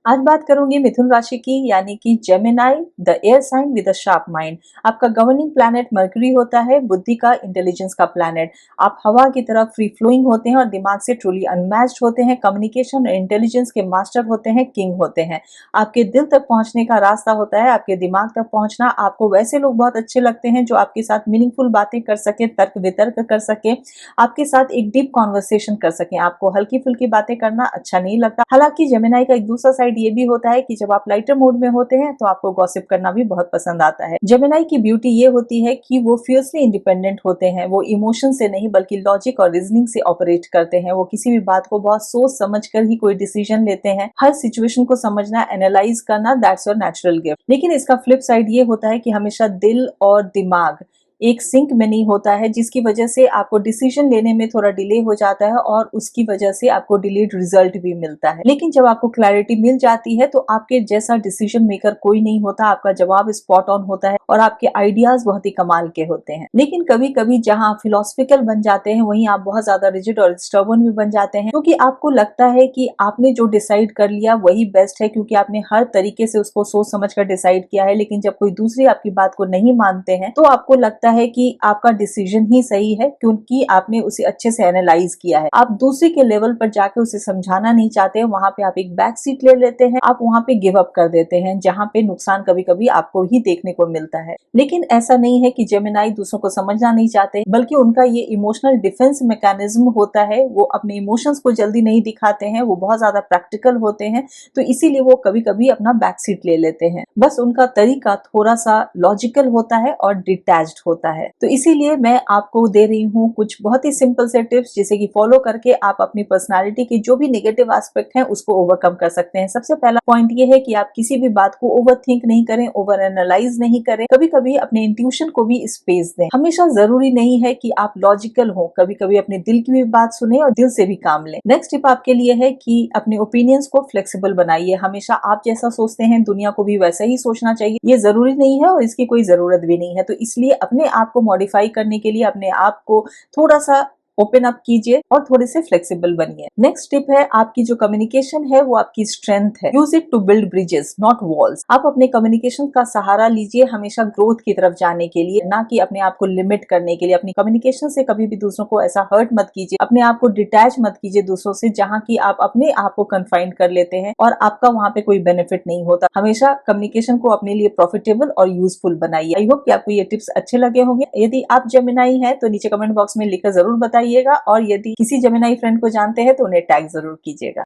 आज बात करूंगी मिथुन राशि की, यानी कि Gemini, the air sign with a sharp mind. आपका गवर्निंग प्लैनेट मरकरी होता है, बुद्धि का, इंटेलिजेंस का प्लैनेट। आप हवा की तरह फ्री फ्लोइंग होते हैं और दिमाग से ट्रूली अनमैच्ड होते हैं। कम्युनिकेशन और इंटेलिजेंस के मास्टर होते हैं, किंग होते हैं। आपके दिल तक पहुंचने का रास्ता होता है आपके दिमाग तक पहुंचना। आपको वैसे लोग बहुत अच्छे लगते हैं जो आपके साथ मीनिंगफुल बातें कर सके, तर्क वितर्क कर सके, आपके साथ एक डीप कॉन्वर्सेशन कर सके। आपको हल्की फुल्की बातें करना अच्छा नहीं लगता। हालांकि जेमिनाई का एक दूसरा साइड ये भी होता है कि जब आप लाइटर मूड में होते हैं तो आपको गॉसिप करना भी बहुत पसंद आता है। जेमिनाई की ब्यूटी ये होती है कि वो फियर्सली इंडिपेंडेंट होते हैं। वो इमोशन से नहीं बल्कि लॉजिक और रीजनिंग से ऑपरेट करते हैं। वो किसी भी बात को बहुत सोच समझ कर ही कोई डिसीजन लेते हैं। हर सिचुएशन को समझना, एनालाइज करना, दैट्स योर नेचुरल गिफ्ट। लेकिन इसका फ्लिप साइड ये होता है कि हमेशा दिल और दिमाग एक सिंक में नहीं होता है, जिसकी वजह से आपको डिसीजन लेने में थोड़ा डिले हो जाता है और उसकी वजह से आपको डिलेड रिजल्ट भी मिलता है। लेकिन जब आपको क्लैरिटी मिल जाती है तो आपके जैसा डिसीजन मेकर कोई नहीं होता। आपका जवाब स्पॉट ऑन होता है और आपके आइडियाज बहुत ही कमाल के होते हैं। लेकिन कभी कभी जहां आप फिलोसफिकल बन जाते हैं वहीं आप बहुत ज्यादा रिजिड और स्टर्बन भी बन जाते हैं, क्योंकि आपको लगता है कि आपने जो डिसाइड कर लिया वही बेस्ट है, क्योंकि आपने हर तरीके से उसको सोच समझ कर डिसाइड किया है। लेकिन जब कोई दूसरी आपकी बात को नहीं मानते हैं तो आपको लगता है कि आपका डिसीजन ही सही है, क्योंकि आपने उसे अच्छे से एनालाइज किया है। आप दूसरे के लेवल पर जाके उसे समझाना नहीं चाहते, वहां पे आप एक बैक सीट ले लेते हैं। आप वहां पे गिव अप कर देते हैं, जहां पे नुकसान कभी कभी आपको ही देखने को मिलता है। लेकिन ऐसा नहीं है कि जेमिनाई दूसरों को समझना नहीं चाहते, बल्कि उनका ये इमोशनल डिफेंस मैकेनिज्म होता है। वो अपने इमोशंस को जल्दी नहीं दिखाते हैं, वो बहुत ज्यादा प्रैक्टिकल होते हैं, तो इसीलिए वो कभी कभी अपना बैक सीट ले लेते हैं। बस उनका तरीका थोड़ा सा लॉजिकल होता है और डिटैच्ड होता है। तो इसीलिए मैं आपको दे रही हूँ कुछ बहुत ही सिंपल से टिप्स, जिसे कि फॉलो करके आप अपनी पर्सनालिटी के जो भी नेगेटिव एस्पेक्ट हैं उसको ओवरकम कर सकते हैं। सबसे पहला पॉइंट ये है कि आप किसी भी बात को ओवर थिंक नहीं करें, ओवर एनालाइज नहीं करें। कभी कभी अपने इंट्यूशन को भी स्पेस दें। हमेशा जरूरी नहीं है कि आप लॉजिकल हो, कभी कभी अपने दिल की भी बात सुने और दिल से भी काम लें। नेक्स्ट टिप आपके लिए है कि अपने ओपिनियंस को फ्लेक्सिबल बनाइए। हमेशा आप जैसा सोचते हैं दुनिया को भी वैसा ही सोचना चाहिए, ये जरूरी नहीं है और इसकी कोई जरूरत भी नहीं है। तो इसलिए अपने आप को मॉडिफाई करने के लिए अपने आप को थोड़ा सा ओपन अप कीजिए और थोड़े से फ्लेक्सिबल बनिए। नेक्स्ट टिप है, आपकी जो कम्युनिकेशन है वो आपकी स्ट्रेंथ है। Use it to build bridges not walls. आप अपने कम्युनिकेशन का सहारा लीजिए हमेशा ग्रोथ की तरफ जाने के लिए, ना कि अपने आप को लिमिट करने के लिए। अपनी कम्युनिकेशन से कभी भी दूसरों को ऐसा हर्ट मत कीजिए, अपने आप को डिटैच मत कीजिए दूसरों से, जहां की आप अपने आप को कन्फाइंड कर लेते हैं और आपका वहां पे कोई बेनिफिट नहीं होता। हमेशा कम्युनिकेशन को अपने लिए प्रॉफिटेबल और यूजफुल बनाइए। आई होप कि आपको ये टिप्स अच्छे लगे होंगे। यदि आप जेमिनाई हैं तो नीचे कमेंट बॉक्स में लिखकर जरूर बताइएगा, और यदि किसी जेमिनाई फ्रेंड को जानते हैं तो उन्हें टैग जरूर कीजिएगा।